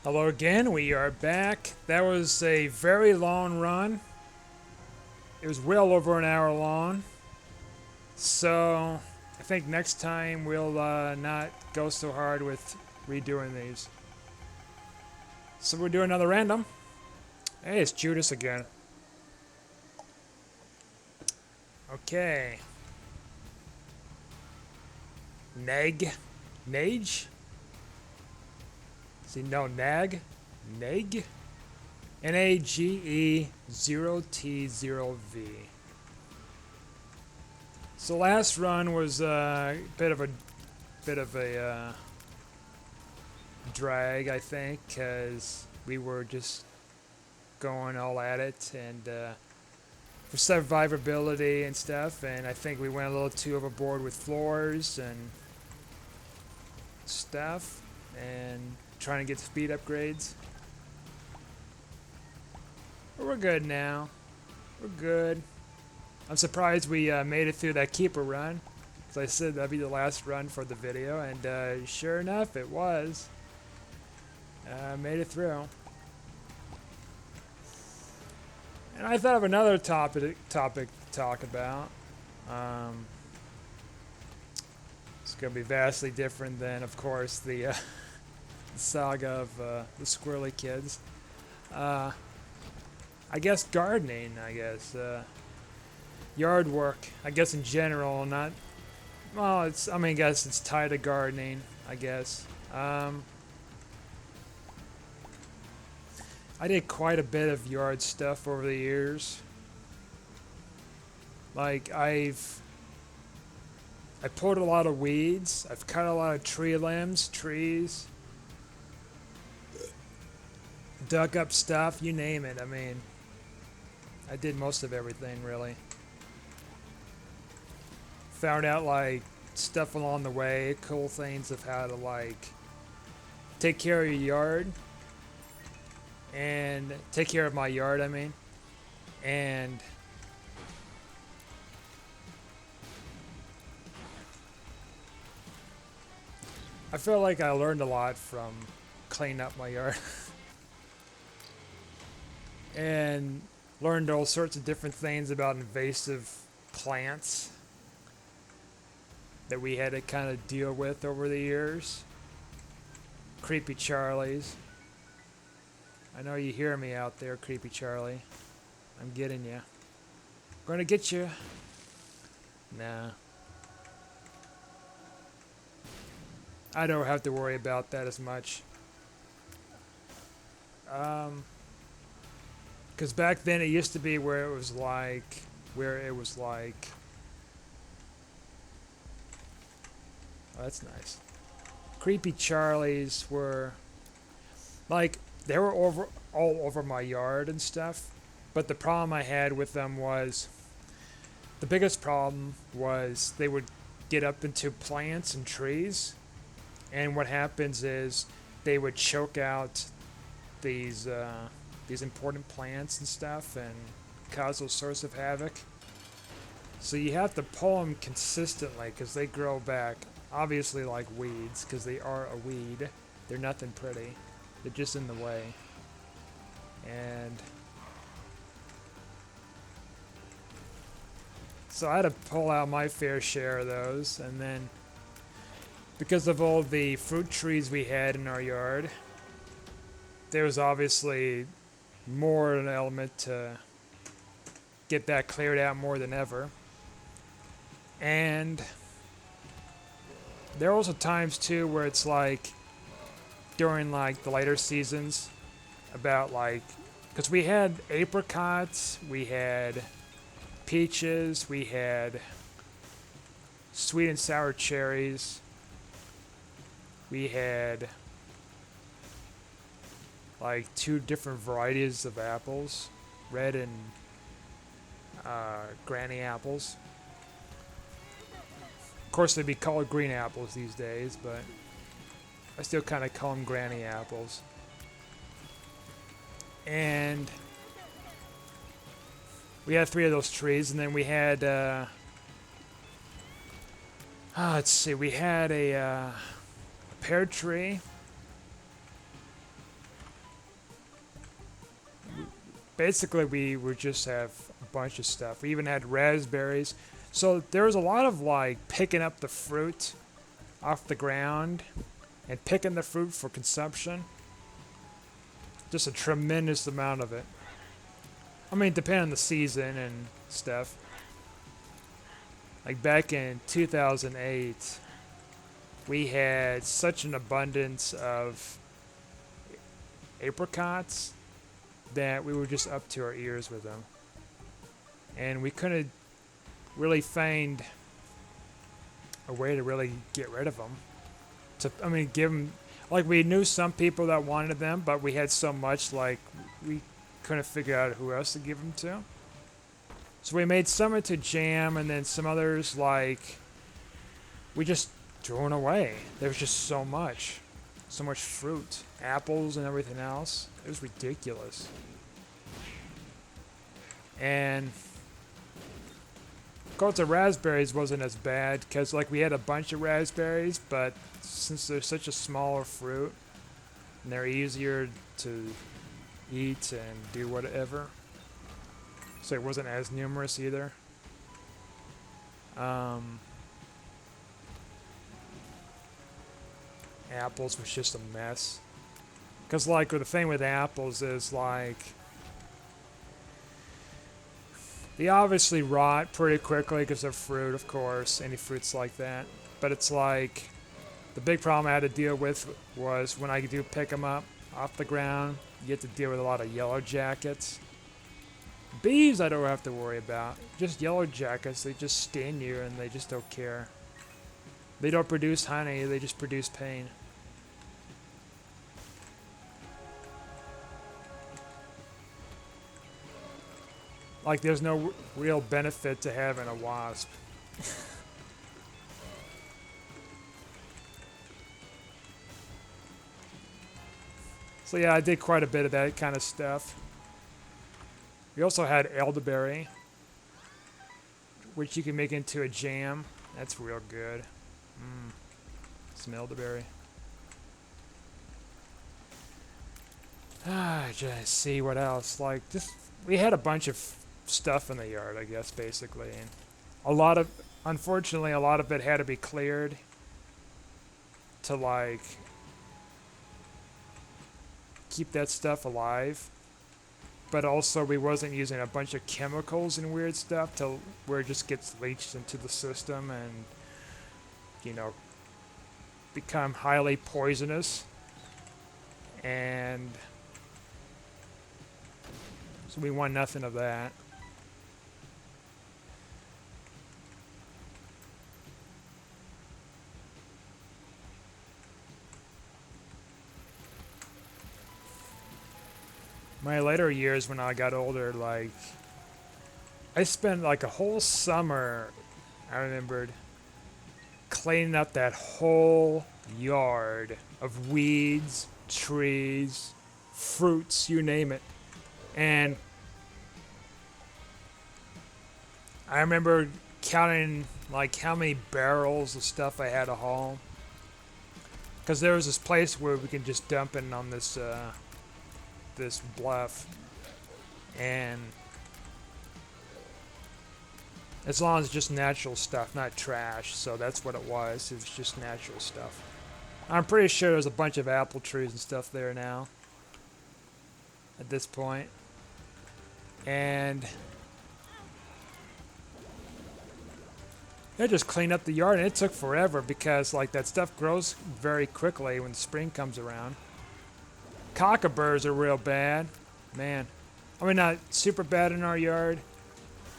Hello again, we are back. That was a very long run. It was well over an hour long. So, I think next time we'll not go so hard with redoing these. So, we'll do another random. Hey, it's Judas again. Okay. Neg. Nage? See, no, Nag? Neg? NAGE 0T0V. So last run was a bit of a drag, I think, because we were just going all at it and for survivability and stuff. And I think we went a little too overboard with floors and stuff, and trying to get speed upgrades. But we're good now. We're good. I'm surprised we made it through that keeper run. As I said, that'd be the last run for the video, and sure enough, it was. Made it through. And I thought of another topic to talk about. It's going to be vastly different than, of course, the saga of the squirrely kids. I guess gardening, yard work, I guess in general, not, well, I guess it's tied to gardening, I guess. I did quite a bit of yard stuff over the years. Like, I pulled a lot of weeds, I've cut a lot of tree limbs, trees, dug up stuff, you name it. I mean, I did most of everything, really. Found out, like, stuff along the way, cool things of how to, like, take care of your yard. And take care of my yard, I mean. And I feel like I learned a lot from cleaning up my yard. And learned all sorts of different things about invasive plants that we had to kind of deal with over the years. Creepy Charlies. I know you hear me out there, Creepy Charlie. I'm getting you. Gonna get you. Nah. I don't have to worry about that as much. Because back then it used to be where it was like, oh, that's nice. Creepy Charlies were, like, they were all over my yard and stuff. But the problem I had with them was, the biggest problem was they would get up into plants and trees. And what happens is they would choke out these important plants and stuff and cause all sorts of havoc. So you have to pull them consistently because they grow back, obviously like weeds, because they are a weed. They're nothing pretty. They're just in the way. And so I had to pull out my fair share of those. And then because of all the fruit trees we had in our yard, there was obviously more an element to get that cleared out more than ever. And there are also times too where it's like during like the later seasons, about like, because we had apricots, we had peaches, we had sweet and sour cherries, we had like two different varieties of apples, red and granny apples. Of course, they'd be called green apples these days, but I still kind of call them granny apples. And we had three of those trees, and then we had, let's see, we had a pear tree, basically we would just have a bunch of stuff. We even had raspberries. So there was a lot of like picking up the fruit off the ground and picking the fruit for consumption. Just a tremendous amount of it. I mean, depending on the season and stuff. Like back in 2008, we had such an abundance of apricots that we were just up to our ears with them. And we couldn't really find a way to really get rid of them. I mean, give them, like we knew some people that wanted them, but we had so much, like we couldn't figure out who else to give them to. So we made some into jam, and then some others, like, we just threw them away. There was just so much fruit, apples and everything else. It was ridiculous. And of course the raspberries wasn't as bad because like we had a bunch of raspberries, but since they're such a smaller fruit and they're easier to eat and do whatever, so it wasn't as numerous either. Apples was just a mess. Because, like, the thing with apples is, like, they obviously rot pretty quickly because they're fruit, of course. Any fruits like that. But it's like, the big problem I had to deal with was when I do pick them up off the ground, you get to deal with a lot of yellow jackets. Bees I don't have to worry about. Just yellow jackets, they just sting you and they just don't care. They don't produce honey, they just produce pain. Like there's no real benefit to having a wasp. So yeah, I did quite a bit of that kind of stuff. We also had elderberry, which you can make into a jam. That's real good. Some elderberry. Just see what else. Like just we had a bunch of stuff in the yard, I guess, basically. And unfortunately, a lot of it had to be cleared to like keep that stuff alive. But also we wasn't using a bunch of chemicals and weird stuff to where it just gets leached into the system and, you know, become highly poisonous. And so we want nothing of that. My later years when I got older, like, I spent like a whole summer, I remembered, cleaning up that whole yard of weeds, trees, fruits, you name it. And I remember counting like how many barrels of stuff I had to haul. Because there was this place where we could just dump it on this bluff, and as long as it's just natural stuff, not trash, so that's what it was. It was just natural stuff. I'm pretty sure there's a bunch of apple trees and stuff there now at this point. And I just cleaned up the yard, and it took forever because like that stuff grows very quickly when spring comes around. Kaka birds are real bad, man. I mean, not super bad in our yard,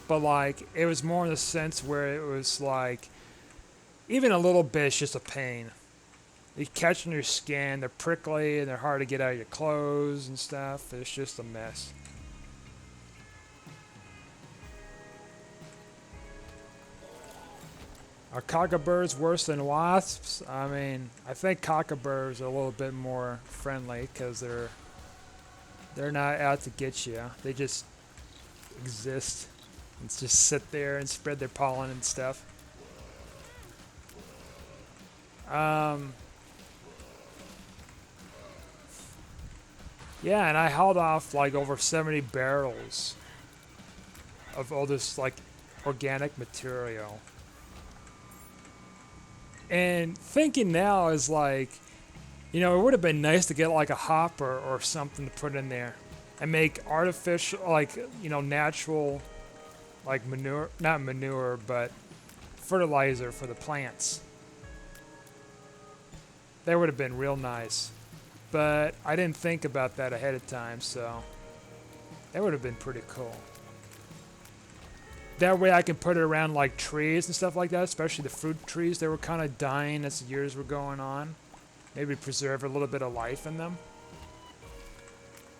but like it was more in the sense where it was like even a little bit's just a pain. They catch in your skin, they're prickly, and they're hard to get out of your clothes and stuff. It's just a mess. Are Kaka birds worse than wasps? I mean, I think Kaka birds are a little bit more friendly because they're not out to get you. They just exist and just sit there and spread their pollen and stuff. Yeah, and I hauled off like over 70 barrels of all this like organic material. And thinking now is like, it would have been nice to get like a hopper or something to put in there and make artificial, like, natural, like manure, not manure, but fertilizer for the plants. That would have been real nice. But I didn't think about that ahead of time, so that would have been pretty cool. That way I can put it around like trees and stuff like that, especially the fruit trees. They were kind of dying as the years were going on. Maybe preserve a little bit of life in them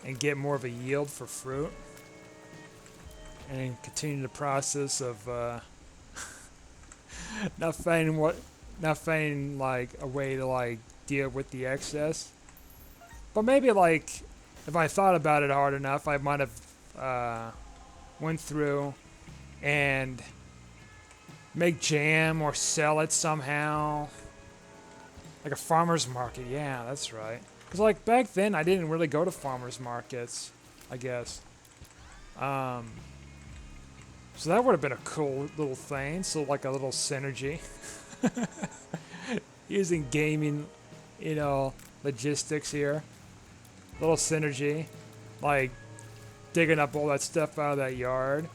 and get more of a yield for fruit. And continue the process of not finding like a way to like deal with the excess. But maybe like if I thought about it hard enough, I might have went through and make jam or sell it somehow. Like a farmer's market, yeah, that's right. Because like back then, I didn't really go to farmer's markets, I guess. So that would have been a cool little thing. So like a little synergy. Using gaming, logistics here. Little synergy. Like digging up all that stuff out of that yard.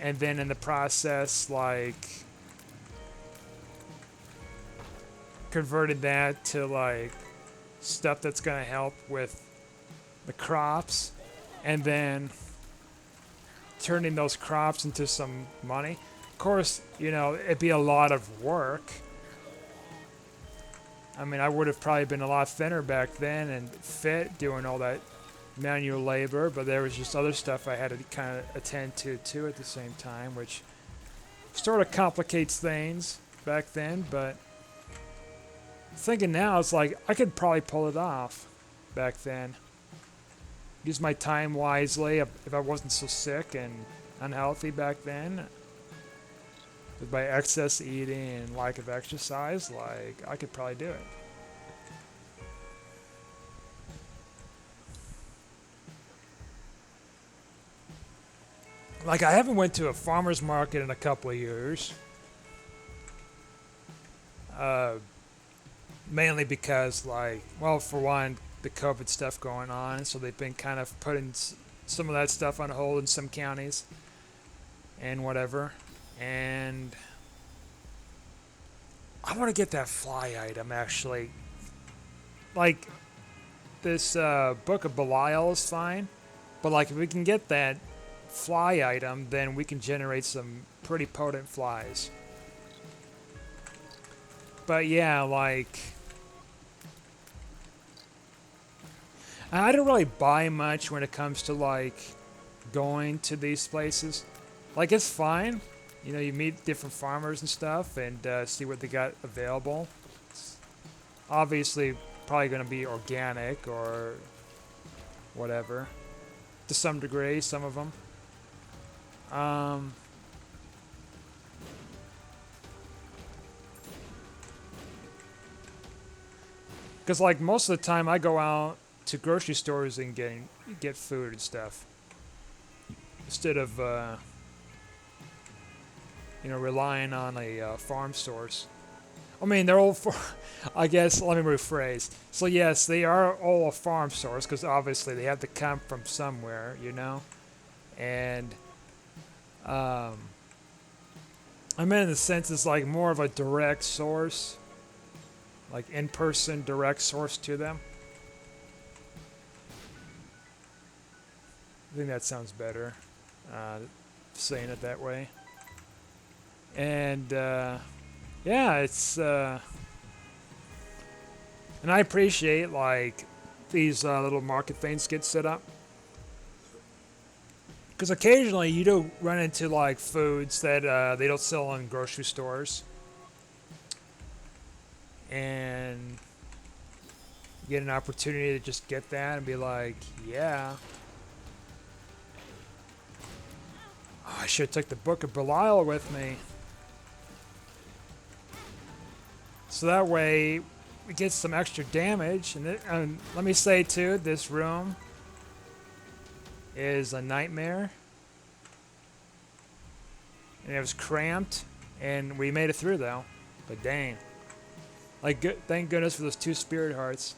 And then in the process, like converted that to like stuff that's gonna help with the crops, and then turning those crops into some money. Of course, it'd be a lot of work. I mean, I would have probably been a lot thinner back then and fit doing all that manual labor, but there was just other stuff I had to kind of attend to too at the same time, which sort of complicates things back then. But thinking now, it's like I could probably pull it off back then. Use my time wisely if I wasn't so sick and unhealthy back then. With my excess eating and lack of exercise, like I could probably do it. Like I haven't went to a farmer's market in a couple of years. Mainly because for one, the COVID stuff going on, so they've been kind of putting some of that stuff on hold in some counties and whatever. And I want to get that fly item actually. Like this Book of Belial is fine, but like if we can get that fly item, then we can generate some pretty potent flies. But yeah, like I don't really buy much when it comes to like going to these places. Like it's fine, you meet different farmers and stuff and see what they got available. It's obviously probably going to be organic or whatever to some degree, some of them. Because like most of the time I go out to grocery stores and get food and stuff instead of relying on a farm stores. I mean, they're all I guess, let me rephrase. So yes, they are all farm stores because obviously they have to come from somewhere, and I mean, in the sense it's like more of a direct source, like in-person direct source to them. I think that sounds better, saying it that way. And yeah, it's and I appreciate like these little market things get set up. Because occasionally you do run into like foods that they don't sell in grocery stores, and you get an opportunity to just get that and be like, yeah. Oh, I should have took the Book of Belial with me, so that way we get some extra damage. And let me say too, this room is a nightmare. And it was cramped, and we made it through though. But dang. Like, thank goodness for those 2 spirit hearts.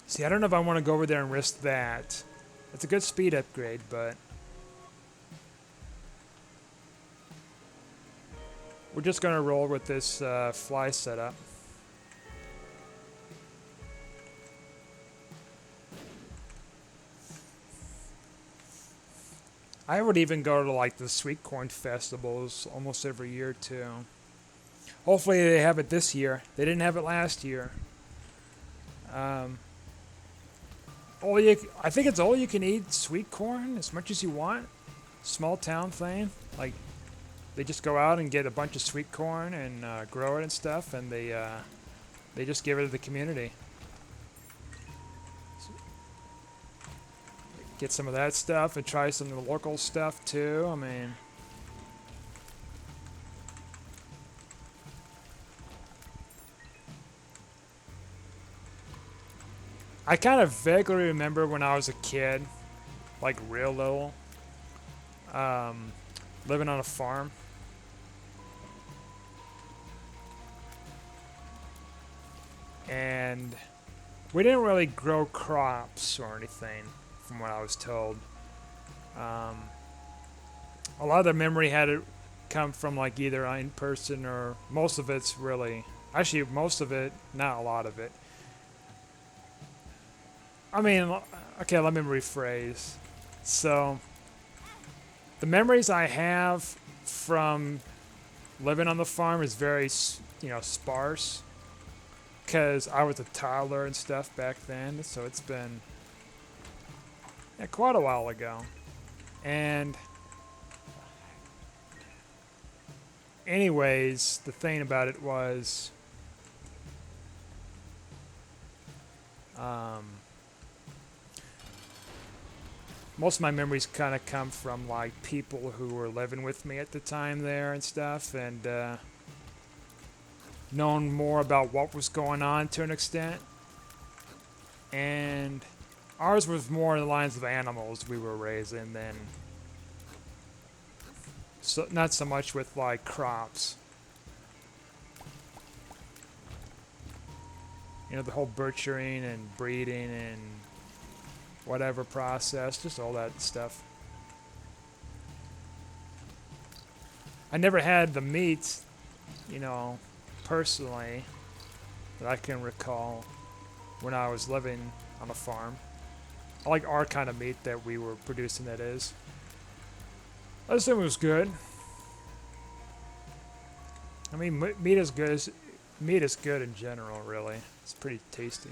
See, I don't know if I want to go over there and risk that. It's a good speed upgrade, but we're just going to roll with this fly setup. I would even go to like the sweet corn festivals almost every year too. Hopefully they have it this year. They didn't have it last year. I think it's all you can eat sweet corn as much as you want. Small town thing. Like they just go out and get a bunch of sweet corn and grow it and stuff, and they just give it to the community. Get some of that stuff and try some of the local stuff too. I mean, I kind of vaguely remember when I was a kid, like real little, living on a farm. And we didn't really grow crops or anything, from what I was told. A lot of the memory had to come from like either in person or most of it's really, actually most of it, not a lot of it. I mean, okay, let me rephrase. So, the memories I have from living on the farm is very, sparse. Because I was a toddler and stuff back then, so it's been quite a while ago. And anyways, the thing about it was, most of my memories kind of come from like people who were living with me at the time there and stuff, and knowing more about what was going on to an extent. And ours was more in the lines of animals we were raising than, so not so much with like crops. The whole butchering and breeding and whatever process, just all that stuff. I never had the meat, personally, that I can recall when I was living on a farm. I like our kind of meat that we were producing, that is. I assume it was good. I mean, meat is good in general, really. It's pretty tasty.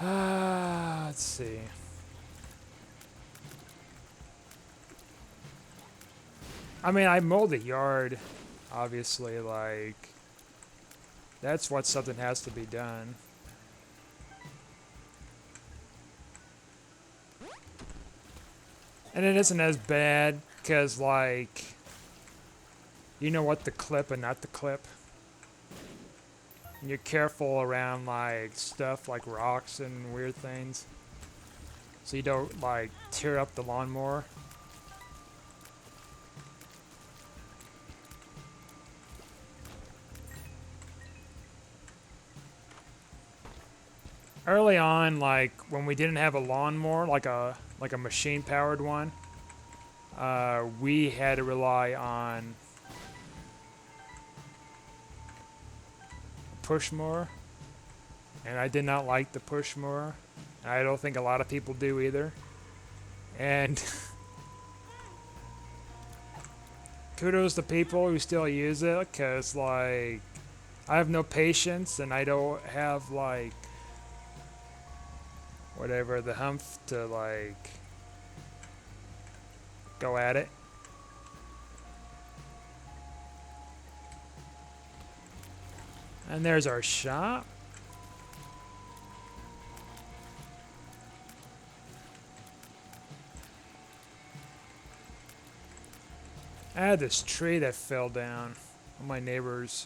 Let's see. I mean, I mowed the yard, obviously, like, that's what something has to be done. And it isn't as bad, because, like, you know what to clip and not to clip. And you're careful around, like, stuff like rocks and weird things. So you don't, like, tear up the lawnmower. Early on, like, when we didn't have a lawnmower, like a machine-powered one, we had to rely on push mower, and I did not like the push mower. I don't think a lot of people do either. And kudos to people who still use it, because, like, I have no patience, and I don't have, like, whatever, the humph to, like, go at it. And there's our shop. I had this tree that fell down on my neighbor's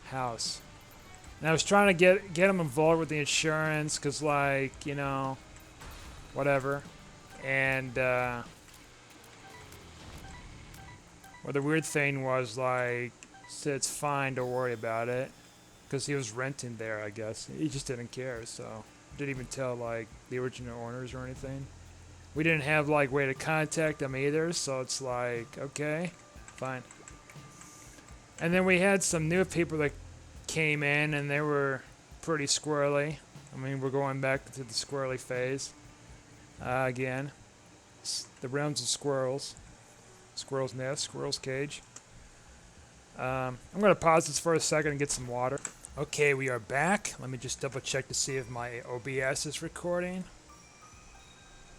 house. And I was trying to get him involved with the insurance because, like, you know, whatever. And, well, the weird thing was, like, said it's fine, don't worry about it. Because he was renting there, I guess. He just didn't care, so. Didn't even tell, like, the original owners or anything. We didn't have, like, way to contact them either, so it's like, okay, fine. And then we had some new people that came in, and they were pretty squirrely. I mean, we're going back to the squirrely phase. Again. The realms of squirrels. Squirrels Nest, Squirrels Cage. I'm going to pause this for a second and get some water. Okay, we are back. Let me just double check to see if my OBS is recording.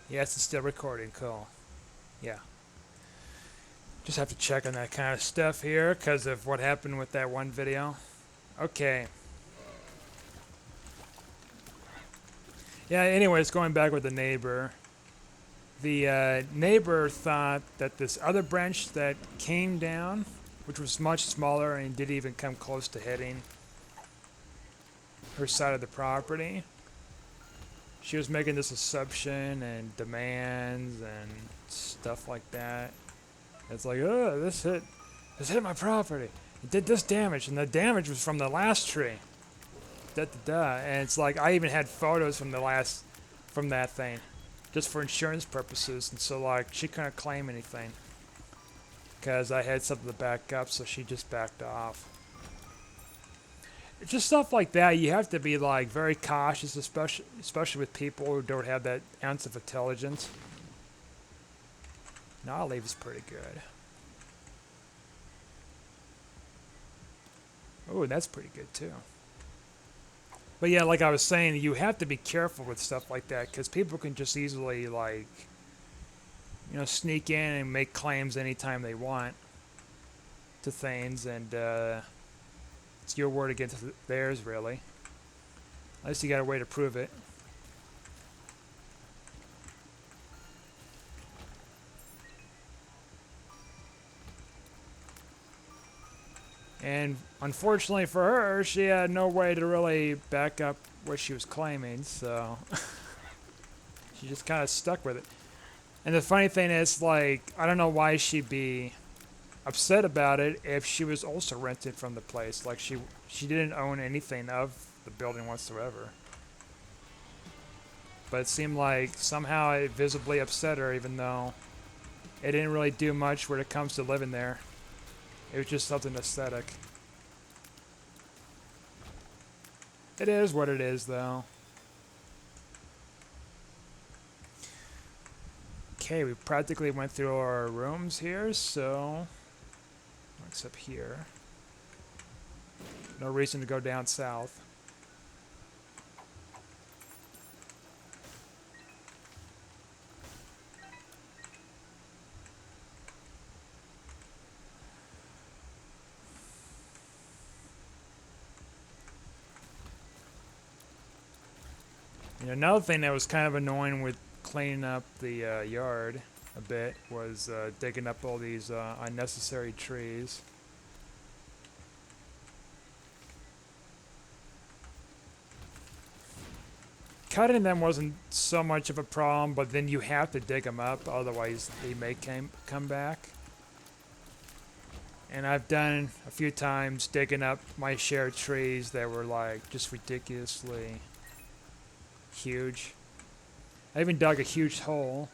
Yes, it's still recording. Cool. Yeah. Just have to check on that kind of stuff here because of what happened with that one video. Okay. Yeah, anyways, going back with the neighbor. The neighbor thought that this other branch that came down, which was much smaller and didn't even come close to hitting her side of the property. She was making this assumption and demands and stuff like that. It's like, oh, this hit my property. It did this damage, and the damage was from the last tree. Da da da. And it's like I even had photos from that thing, just for insurance purposes. And so like she couldn't claim anything because I had something to back up, so she just backed off. Just stuff like that, you have to be like very cautious, especially with people who don't have that ounce of intelligence. Now leaf is pretty good. Oh, that's pretty good too. But yeah, like I was saying, you have to be careful with stuff like that because people can just easily like, you know, sneak in and make claims anytime they want to things, and it's your word against theirs, really. At least you got a way to prove it. And unfortunately for her, she had no way to really back up what she was claiming, so she just kind of stuck with it. And the funny thing is, like, I don't know why she'd be upset about it if she was also rented from the place. Like, she didn't own anything of the building whatsoever. But it seemed like somehow it visibly upset her, even though it didn't really do much when it comes to living there. It was just something aesthetic. It is what it is, though. Okay, we practically went through our rooms here, so... except here. No reason to go down south. You know, another thing that was kind of annoying with cleaning up the yard a bit was digging up all these unnecessary trees. Cutting them wasn't so much of a problem, but then you have to dig them up, otherwise they may come back. And I've done a few times digging up my share of trees that were like just ridiculously huge. I even dug a huge hole,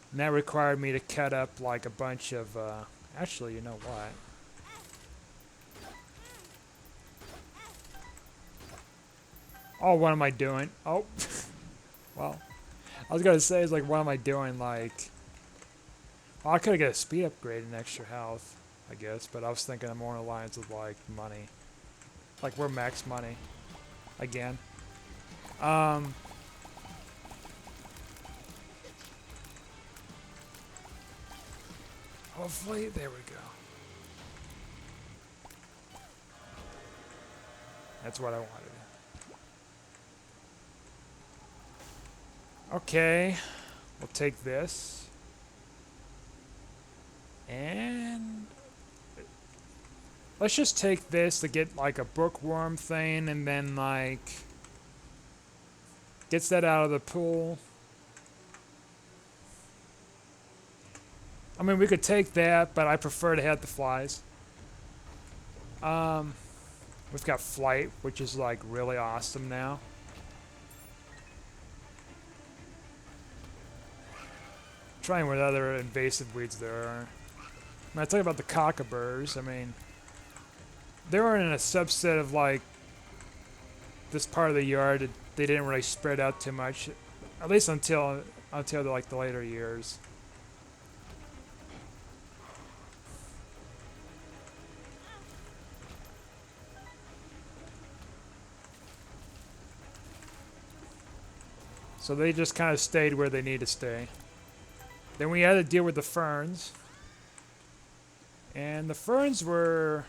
and that required me to cut up like a bunch of, actually, you know what? Oh, what am I doing? Oh, well, I was gonna say, it's like, what am I doing? Like, well, I could get a speed upgrade and extra health, I guess, but I was thinking more on the lines of like money. Like, we're max money. Again. Hopefully, there we go. That's what I wanted. Okay, we'll take this. And let's just take this to get like a bookworm thing and then like gets that out of the pool. I mean, we could take that, but I prefer to have the flies. Um, we've got flight, which is like really awesome now. Trying what other invasive weeds there are. When I talk about the Kaka Birds, I mean, they were in a subset of like this part of the yard. They didn't really spread out too much, at least until like the later years. So they just kind of stayed where they need to stay. Then we had to deal with the ferns. And the ferns were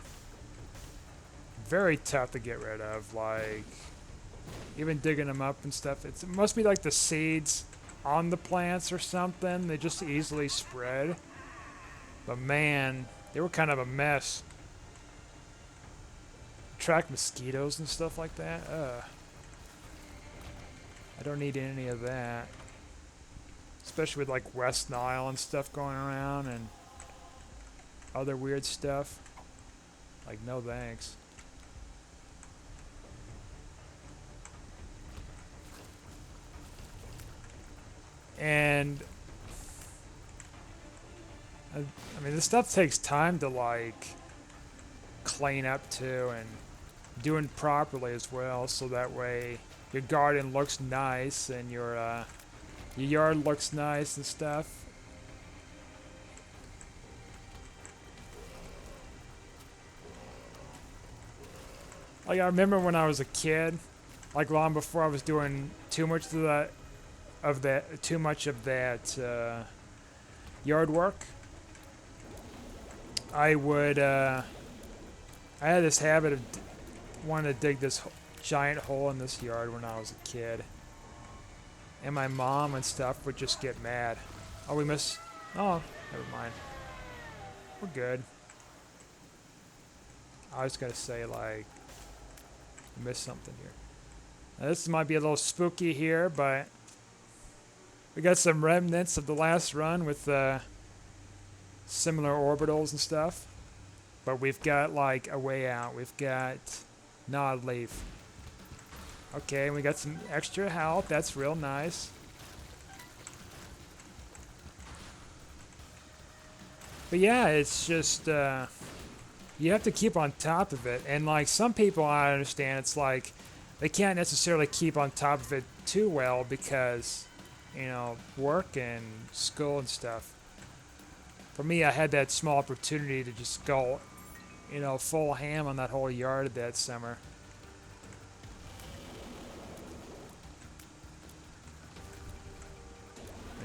very tough to get rid of. Like, even digging them up and stuff. It must be like the seeds on the plants or something. They just easily spread. But man, they were kind of a mess. Attract mosquitoes and stuff like that. Ugh. I don't need any of that. Especially with like West Nile and stuff going around and other weird stuff. Like, no thanks. And I mean, this stuff takes time to like clean up too and doing properly as well, so that way your garden looks nice and your yard looks nice and stuff. Like, I remember when I was a kid, like long before I was doing too much of that yard work, I would I had this habit of wanting to dig this giant hole in this yard when I was a kid. And my mom and stuff would just get mad. Oh, we missed. Oh, never mind. We're good. I was gonna say, like, we missed something here. Now, this might be a little spooky here, but we got some remnants of the last run with similar orbitals and stuff. But we've got, like, a way out. We've got Nod Leaf. Okay, we got some extra health. That's real nice. But yeah, it's just you have to keep on top of it. And like some people, I understand, it's like they can't necessarily keep on top of it too well because, you know, work and school and stuff. For me, I had that small opportunity to just go, you know, full ham on that whole yard that summer.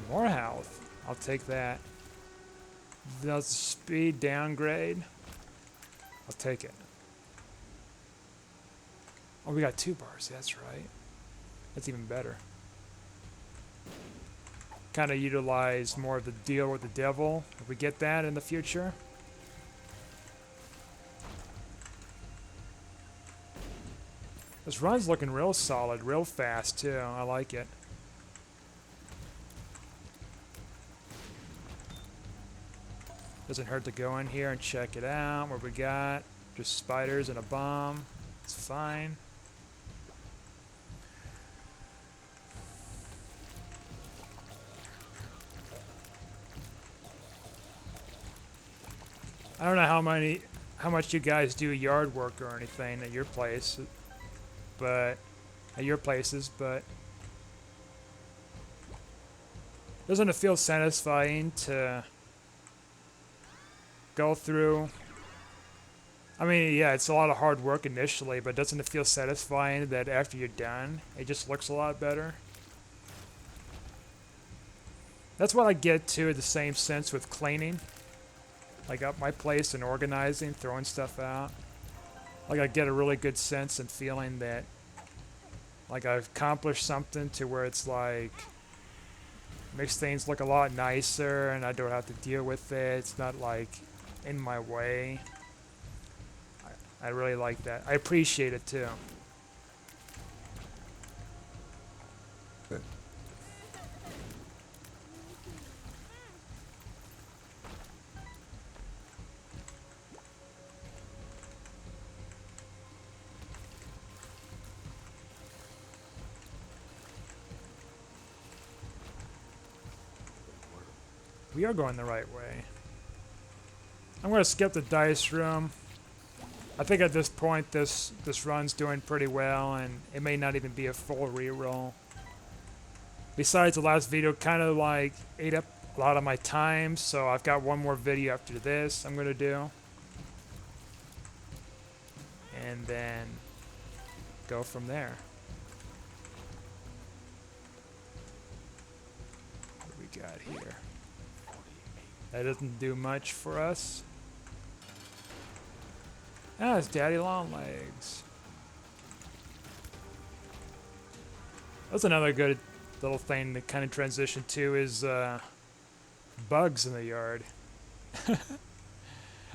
More health. I'll take that. The speed downgrade. I'll take it. Oh, we got 2 bars. That's right. That's even better. Kind of utilize more of the deal with the devil if we get that in the future. This run's looking real solid, real fast too. I like it. Doesn't hurt to go in here and check it out. What we got? Just spiders and a bomb. It's fine. I don't know how much you guys do yard work or anything at your place, but at your places, but doesn't it feel satisfying to go through? I mean, yeah, it's a lot of hard work initially, but doesn't it feel satisfying that after you're done, it just looks a lot better? That's what I get to, the same sense with cleaning. Like up my place and organizing, throwing stuff out. Like I get a really good sense and feeling that like I've accomplished something to where it's like, Makes things look a lot nicer, and I don't have to deal with it. It's not like in my way. I really like that. I appreciate it too. We are going the right way. I'm going to skip the dice room. I think at this point this run's doing pretty well, and it may not even be a full reroll. Besides, the last video kind of like ate up a lot of my time, so I've got one more video after this I'm going to do. And then go from there. What do we got here? That doesn't do much for us. Ah, it's Daddy Longlegs. That's another good little thing to kind of transition to is bugs in the yard.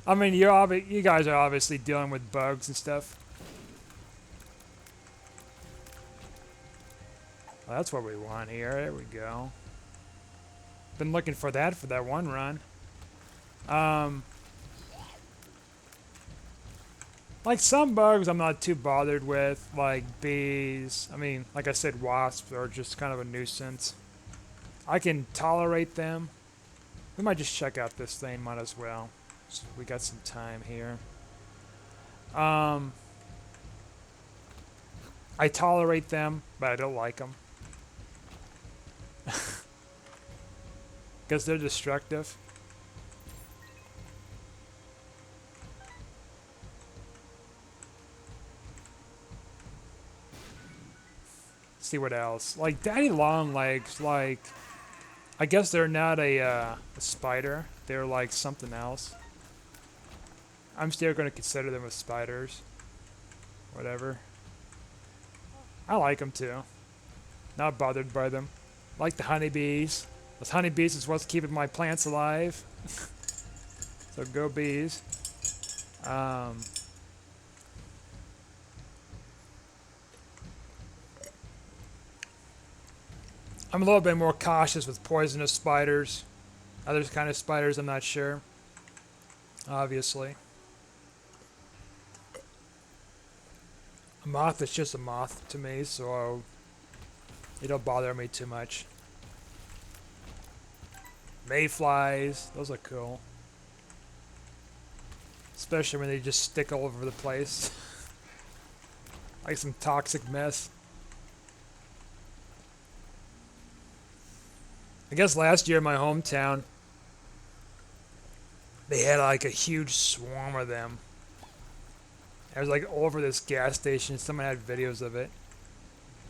I mean, you guys are obviously dealing with bugs and stuff. Well, that's what we want here. There we go. Been looking for that one run. Like some bugs I'm not too bothered with, like bees. I mean, like I said, wasps are just kind of a nuisance. I can tolerate them. We might just check out this thing, might as well. So we got some time here. I tolerate them, but I don't like them. Because they're destructive. See what else. Like Daddy Longlegs, like I guess they're not a spider. They're like something else. I'm still going to consider them as spiders. Whatever. I like them too. Not bothered by them. Like the honeybees. Those honeybees is what's keeping my plants alive. So go bees. I'm a little bit more cautious with poisonous spiders. Other kind of spiders, I'm not sure. Obviously. A moth is just a moth to me, so it don't bother me too much. Mayflies, those are cool. Especially when they just stick all over the place. Like some toxic mess. I guess last year in my hometown, they had like a huge swarm of them. It was like all over this gas station. Someone had videos of it.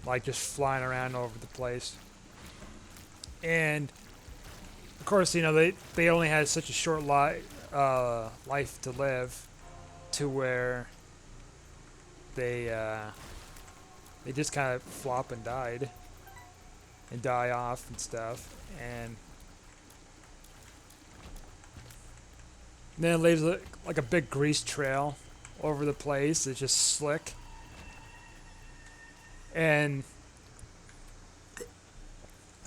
Like just flying around all over the place. And of course, you know, they only had such a short life to live, to where they just kind of flop and die off and stuff, and then it leaves like a big grease trail over the place. It's just slick, and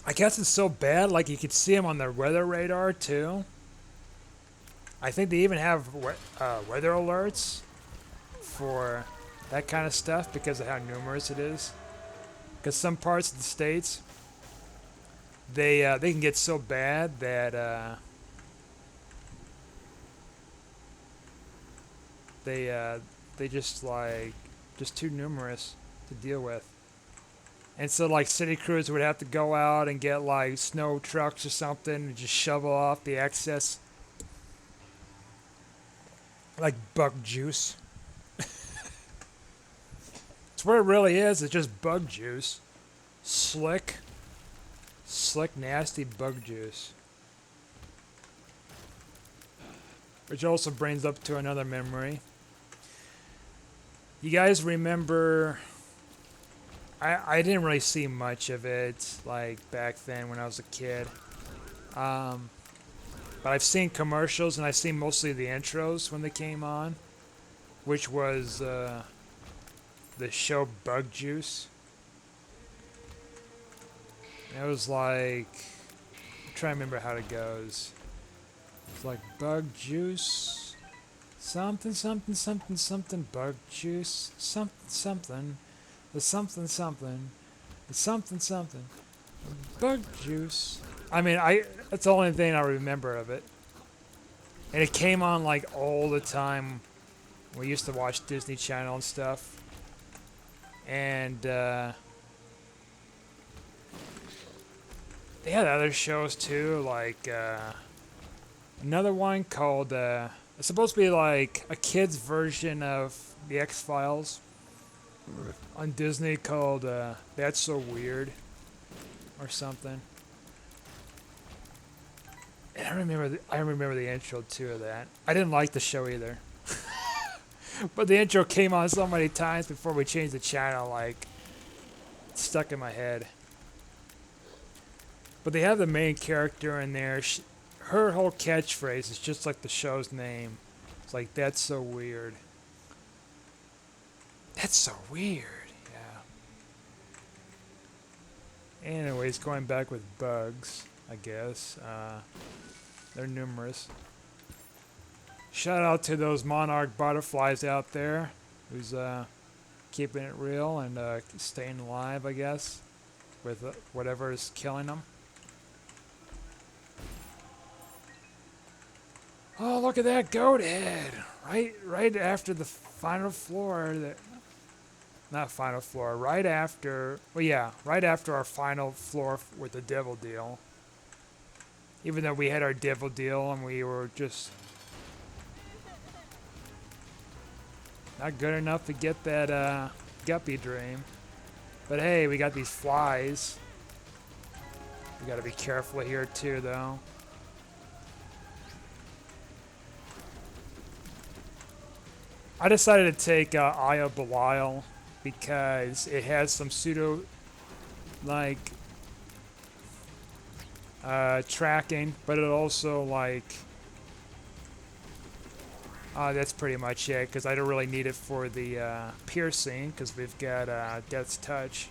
I guess it's so bad, like you could see them on their weather radar too. I think they even have weather alerts for that kind of stuff because of how numerous it is. Because some parts of the states, they can get so bad that they just too numerous to deal with. And so like city crews would have to go out and get like snow trucks or something and just shovel off the excess like bug juice. It's what it really is. It's just bug juice. Slick, nasty bug juice. Which also brings up to another memory. You guys remember I didn't really see much of it like back then when I was a kid. Um, but I've seen commercials and I've seen mostly the intros when they came on, which was the show Bug Juice. It was like I'm trying to remember how it goes. It's like Bug Juice, something something something something Bug Juice, something something, the something something, the something something. Bug juice. I mean, I that's the only thing I remember of it. And it came on like all the time. We used to watch Disney Channel and stuff. And they had other shows too, like another one called it's supposed to be like a kid's version of the X Files on Disney called That's So Weird or something. And I remember the intro too of that. I didn't like the show either. But the intro came on so many times before we changed the channel, like it's stuck in my head. But they have the main character in there. Her whole catchphrase is just like the show's name. It's like, that's so weird. That's so weird. Yeah. Anyways, going back with bugs, I guess. They're numerous. Shout out to those monarch butterflies out there who's keeping it real and staying alive, I guess, with whatever is killing them. Oh, look at that goat head! Right after the final floor. Not final floor. Right after. Well, yeah, right after our final floor with the devil deal. Even though we had our devil deal and we were just not good enough to get that guppy dream. But hey, we got these flies. We gotta be careful here too, though. I decided to take Eye of Belial because it has some pseudo, like, tracking, but it also, like, that's pretty much it, because I don't really need it for the piercing, because we've got Death's Touch.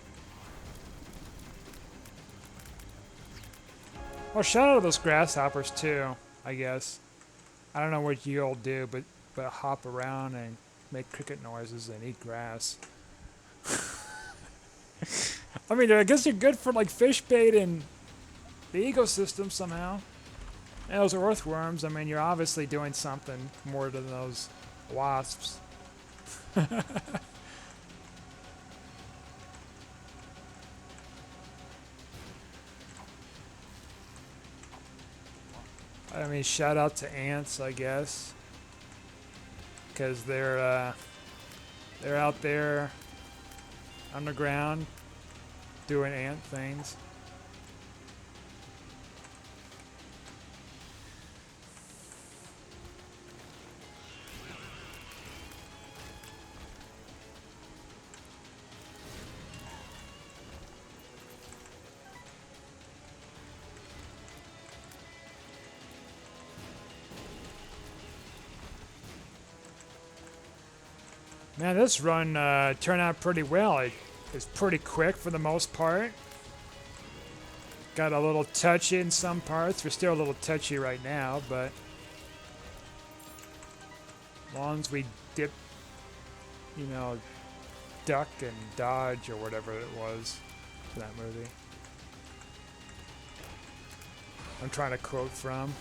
Oh, shout out to those grasshoppers, too, I guess. I don't know what you all do, but hop around and make cricket noises and eat grass. I mean, I guess they're good for, like, fish bait and the ecosystem somehow. And those earthworms, I mean, you're obviously doing something more than those wasps. I mean, shout out to ants, I guess, because they're out there underground doing ant things. Man, this run turned out pretty well. It's pretty quick for the most part. Got a little touchy in some parts. We're still a little touchy right now, but as long as we dip, duck and dodge or whatever it was for that movie. I'm trying to quote from.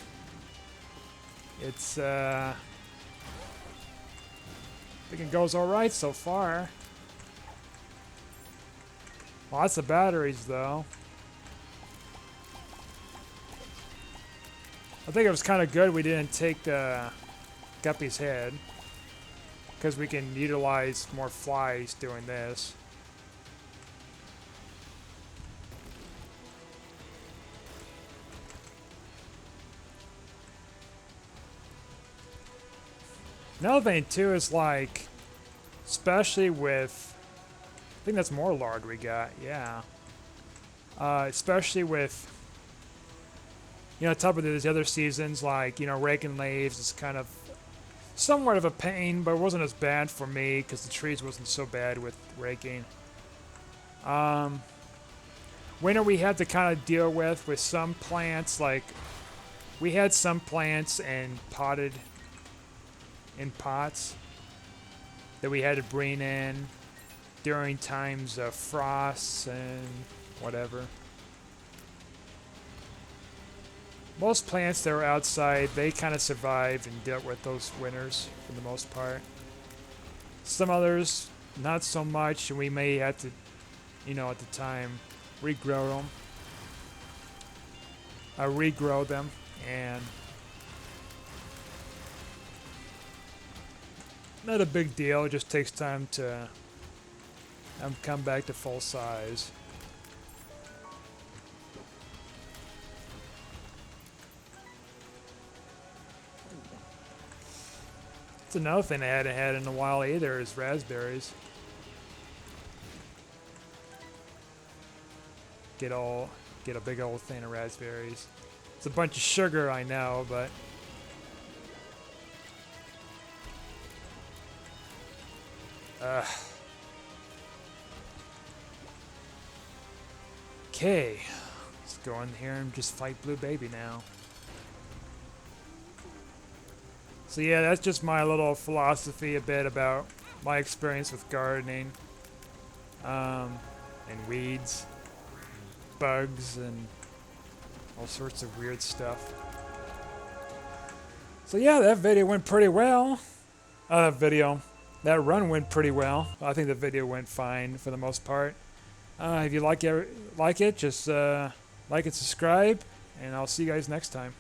It's I think it goes alright so far. Lots of batteries though. I think it was kind of good we didn't take the guppy's head, because we can utilize more flies doing this. Another thing too is, like, especially with think that's more lard we got, yeah. Especially with, top of these other seasons, like, raking leaves is kind of somewhat of a pain, but it wasn't as bad for me because the trees wasn't so bad with raking. Winter we had to kind of deal with some plants, like we had some plants and potted in pots that we had to bring in during times of frosts and whatever. Most plants that were outside, they kind of survived and dealt with those winters for the most part. Some others, not so much, and we may have to, at the time, regrow them, and not a big deal. It just takes time to come back to full size. That's another thing I hadn't had in a while either is raspberries. Get a big old thing of raspberries. It's a bunch of sugar, I know, but okay, let's go in here and just fight Blue Baby now. So yeah, that's just my little philosophy a bit about my experience with gardening, and weeds, bugs, and all sorts of weird stuff. So yeah, that video went pretty well. That run went pretty well. I think the video went fine for the most part. If you like it, just like and subscribe, and I'll see you guys next time.